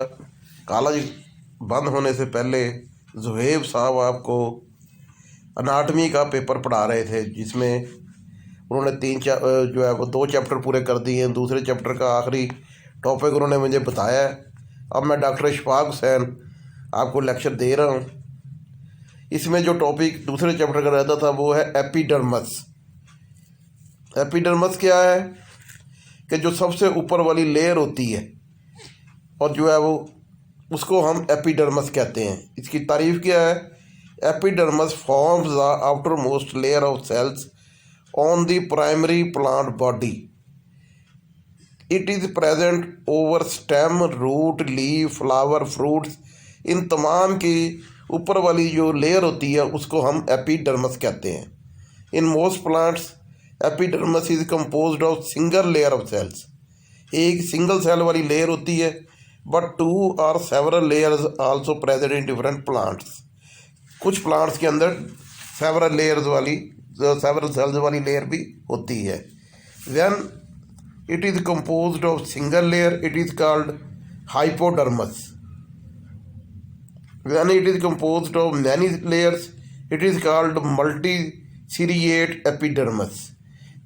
College बंद होने से पहले जुहेब साहब आपको अनाटमी का पेपर पढ़ा रहे थे, जिसमें उन्होंने जो है वो 2 चैप्टर पूरे कर दिए हैं। दूसरे चैप्टर का आखिरी टॉपिक उन्होंने मुझे बताया है। अब मैं डॉक्टर इशफाक हुसैन आपको लेक्चर दे रहा हूँ। इसमें जो टॉपिक दूसरे चैप्टर का रहता था वो है एपिडर्मस। एपिडर्मस क्या है कि जो सबसे ऊपर वाली लेयर होती है और जो है वो उसको हम एपिडर्मस कहते हैं। इसकी तारीफ क्या है? Epidermis forms the outermost layer of cells on the primary plant body. It is present over stem, root, leaf, flower, fruits. इन तमाम की ऊपर वाली जो लेयर होती है उसको हम एपिडर्मस कहते हैं। In most plants epidermis is composed of single layer of cells. एक सिंगल सेल वाली लेयर होती है, बट 2 और several layers also present in different plants. कुछ प्लांट्स के अंदर सेवरल सेल्स वाली लेयर भी होती है। When it is composed of single layer it is called hypodermis. When it is composed of many layers it is called multiseriate epidermis.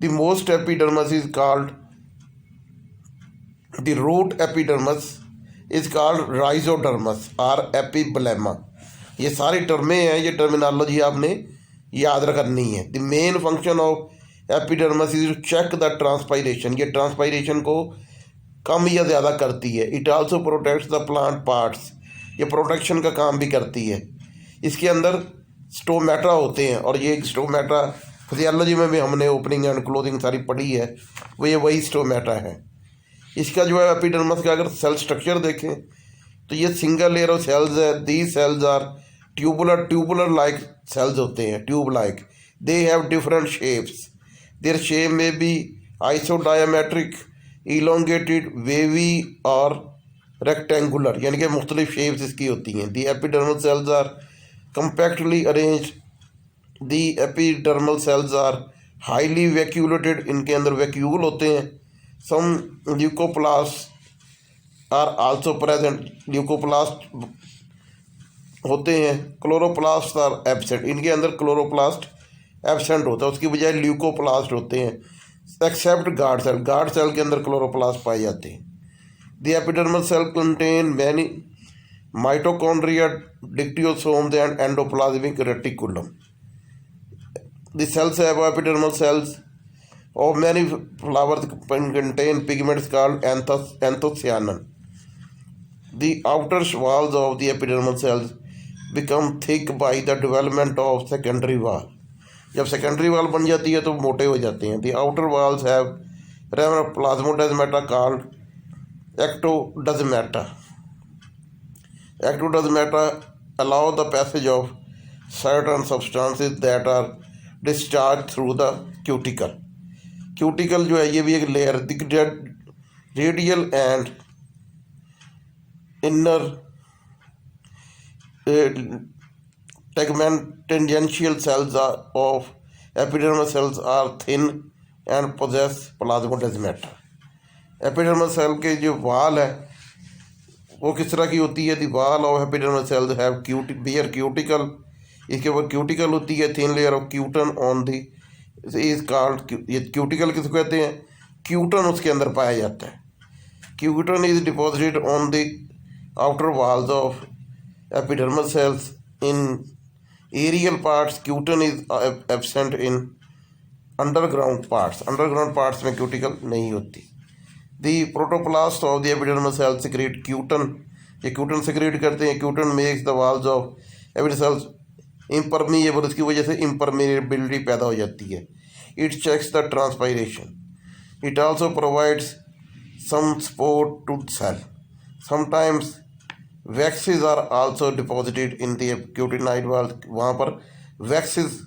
The most epidermis is called the root epidermis is called rhizodermis और epiblema. ये सारी टर्में हैं, ये terminology आपने याद रखनी है। The main function of epidermis is to check the transpiration. ये ट्रांसपायरेशन को कम या ज़्यादा करती है। It also protects the plant parts. ये प्रोटेक्शन का काम भी करती है। इसके अंदर स्टोमेटा होते हैं और ये स्टोमेटा फिजियोलॉजी में भी हमने ओपनिंग एंड क्लोजिंग सारी पढ़ी है, वो ये वही स्टोमेटा है। इसका जो है एपिडर्मस का अगर सेल स्ट्रक्चर देखें तो ये सिंगल लेयर ऑफ सेल्स है। These cells are tubular like cells होते हैं, tube like. They have different shapes. Their shape में बी आइसोडायमेट्रिक, इलोंगेटेड, वेवी और रेक्टेंगुलर, यानी कि मुख्तलिफ शेप्स इसकी होती हैं। The epidermal cells are compactly arranged. The epidermal cells are highly vacuolated. इनके अंदर वैक्यूल होते हैं। Some leucoplast are also present. Leucoplast होते हैं। Chloroplast are absent. इनके अंदर क्लोरोप्लास्ट एब्सेंट होता है, उसकी बजाय ल्यूकोप्लास्ट होते हैं। Except guard cell. Guard cell के अंदर क्लोरोप्लास्ट पाए जाते हैं। The epidermal cell contain many mitochondria, dictyosomes and endoplasmic reticulum. The cells have epidermal cells of many flowers contain pigments called anthocyanin. The outer walls of the epidermal cells become thick by the development of secondary wall. जब secondary वाल बन जाती है तो मोटे हो जाते हैं। The outer walls have plasmodesmata called ectodesmata. Ectodesmata allow the passage of certain substances that are discharged through the cuticle. Cuticle जो है ये भी एक layer, radial and inner tangential cells of epidermal cells are thin and possess plasmodesmata. Epidermal cell के जो वाल है वो किस तरह की होती है? The wall of epidermal cells have cuticle. इसके ऊपर क्यूटिकल होती है, thin layer of cutin on the is called. ये क्यूटिकल किसको कहते हैं? क्यूटन उसके अंदर पाया जाता है। Cutin is deposited on the outer walls of epidermal cells. In aerial parts cutin is absent in underground parts. Underground parts में क्यूटिकल नहीं होती। The protoplast of the epidermal cell secrete cutin. ये cutin secrete करते हैं। Cutin makes the walls of epidermal cells impermeable. इसकी वजह से impermeability पैदा हो जाती है। It checks the transpiration. It also provides some support to cell. Sometimes waxes are also deposited in the cutinised wall. वहाँ पर वैक्सेस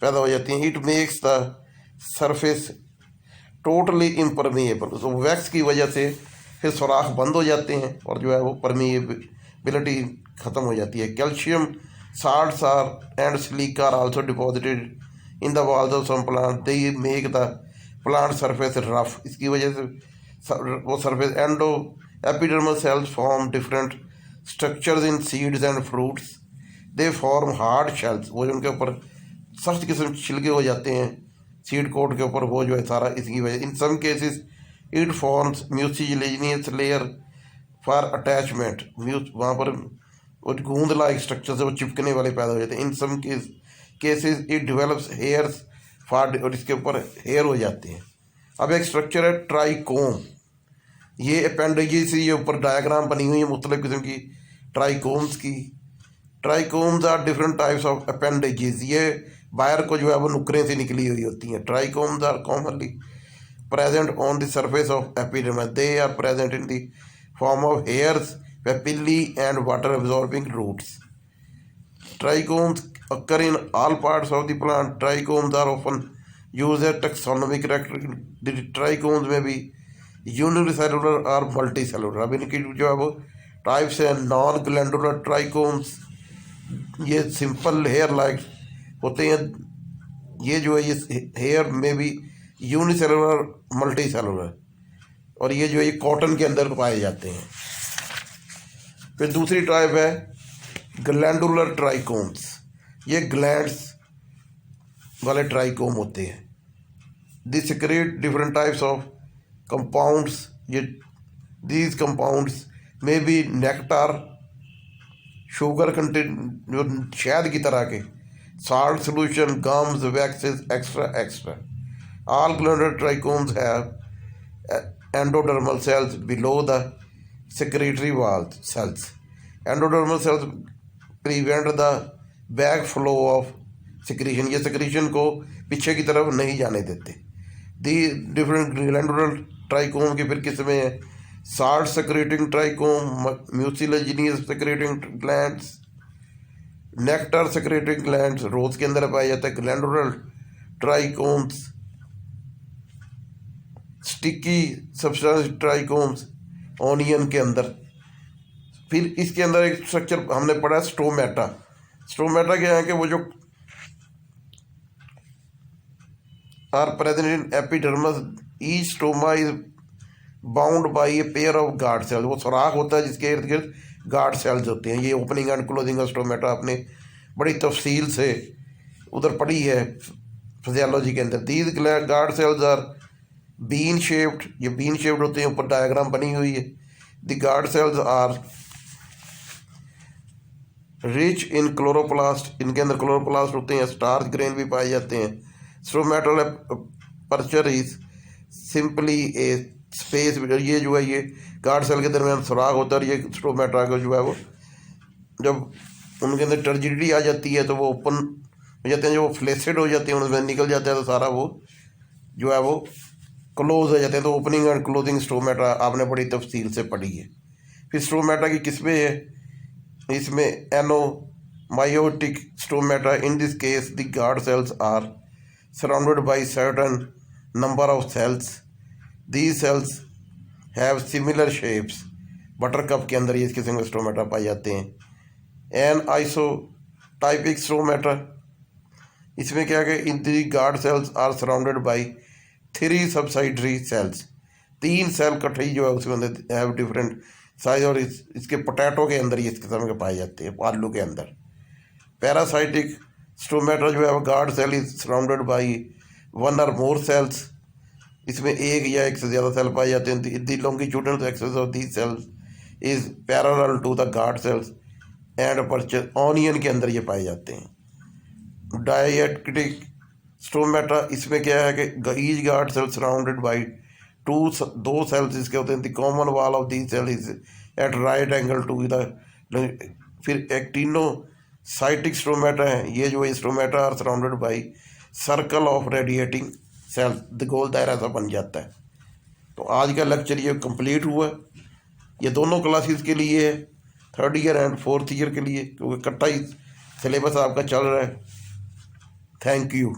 पैदा हो जाती हैं। It makes the surface totally impermeable. तो वैक्स की वजह से फिर सुराख बंद हो जाते हैं और जो है वो परमिएबिलिटी ख़त्म हो जाती है। Calcium salts are and silica are also deposited in the walls of some plants. They make the plant surface rough. इसकी वजह से वो surface epidermal cells form different structures in seeds and fruits. They form hard shells, वो जो उनके ऊपर सख्त किस्म के छिलके हो जाते हैं सीड कोट के ऊपर, वो जो है सारा इसकी वजह। In some cases it forms mucilaginous layer for attachment, वहाँ पर वो गूंद लाइक स्ट्रक्चर से वो चिपकने वाले पैदा हो जाते हैं। In some cases it develops hairs for, और इसके ऊपर हेयर हो जाते हैं। अब एक स्ट्रक्चर है ट्राइकोम, ये अपेंडेजेस, ये ऊपर डायग्राम बनी हुई है मुख्तलिफ किस्म की ट्राइकोम्स की। Trichomes are different types of appendages, ये बाहर को जो है वो नुकरें से निकली हुई होती हैं। Trichomes are commonly present on the surface of epidermis. They are present in the form of hairs, papillae, and water-absorbing roots. Trichomes occur in all parts of the plant. Trichomes are often used as taxonomic character. The trichomes may be unicellular or multicellular. अब इनकी जो है वो types है। Non glandular trichomes, ये simple hair like होते हैं। ये जो है ये हेयर में भी यूनिसेलुलर मल्टी सेलुलर, और ये जो है ये कॉटन के अंदर पाए जाते हैं। फिर दूसरी टाइप है ग्लैंडुलर ट्राइकोम्स, ये ग्लैंड्स वाले ट्राइकोम होते हैं। This secrete different types of compounds, ये दीज कंपाउंड्स में बी नेक्टार, शुगर कंटेंट, जो शहद की तरह के, salt solution, gums, waxes, etc. All glandular trichomes have endodermal cells below the secretory wall cells. Endodermal cells prevent the backflow of secretion, ये secretion को पीछे की तरफ नहीं जाने देते। The different glandular trichome की फिर किस्में हैं, salt secreting trichome, mucilaginous secreting glands, nectar secreting glands, rose के अंदर पाया जाता है। Glandular trichomes, sticky substance trichomes, onion के अंदर। फिर इसके अंदर एक स्ट्रक्चर हमने पढ़ा स्टोमेटा। स्टोमेटा क्या है कि वो जो are present in epidermis, each stoma is bound by a pair of guard cells, वो सुराख होता है जिसके इर्द गिर्द गार्ड सेल्स होते हैं। ये ओपनिंग एंड क्लोजिंग स्टोमेटा आपने बड़ी तफसील से उधर पढ़ी है फिजियोलॉजी के अंदर। These guard cells are bean shaped, ये बीन शेप्ड होते हैं, ऊपर डायग्राम बनी हुई है। The guard cells are rich in chloroplast, इनके अंदर क्लोरोप्लास्ट होते हैं, स्टार्च ग्रेन भी पाए जाते हैं। Stomatal percher is simply A space, ये जो है ये गार्ड सेल के दरमियान सुराख होता है। और ये स्टोमेटा को जो है वो जब उनके अंदर टर्जिडिटी आ जाती है तो वो ओपन हो जाते हैं, जो वो फ्लेसिड हो जाते हैं उनमें निकल जाता है, तो सारा वो जो है वो क्लोज हो जाते हैं। तो ओपनिंग एंड क्लोजिंग स्टोमेटा आपने बड़ी तफसील से पढ़ी है। फिर स्टोमेटा की किस्में है, इसमें anomocytic stomata, in this case the guard cells are surrounded by certain number of cells. These cells have similar shapes, buttercup के अंदर ये इस किस्म के स्टोमेटा पाए जाते हैं। एन आइसोटाइपिक स्टोमेटा, इसमें क्या है in the guard cells are surrounded by 3 subsidiary cells, 3 cell इकट्ठी जो है उसके अंदर हैव डिफरेंट साइज, और इसके पोटैटो के अंदर ये इस किस्म के पाए जाते हैं, आलू के अंदर। पैरासाइटिक स्टोमेटा जो है वो guard cell is surrounded by 1 और मोर सेल्स, इसमें एक या एक से ज़्यादा सेल पाए जाते हैं। The longitudinal axis of these cells is parallel to the guard cells and aperture, onion के अंदर ये पाए जाते हैं। डायटिक स्टोमेटा, इसमें क्या है कि each guard cell surrounded by 2 cells इसके होते हैं। The common wall of these cell is at right angle to the. फिर एक्टिनोसाइटिक स्टोमेटा है, ये जो है stomata are surrounded by circle of radiating cell, the गोल दायरा सा बन जाता है। तो आज का लेक्चर ये कंप्लीट हुआ। ये दोनों क्लासेस के लिए है, 3rd year and 4th year के लिए, क्योंकि इकट्ठा ही सिलेबस आपका चल रहा है। Thank you.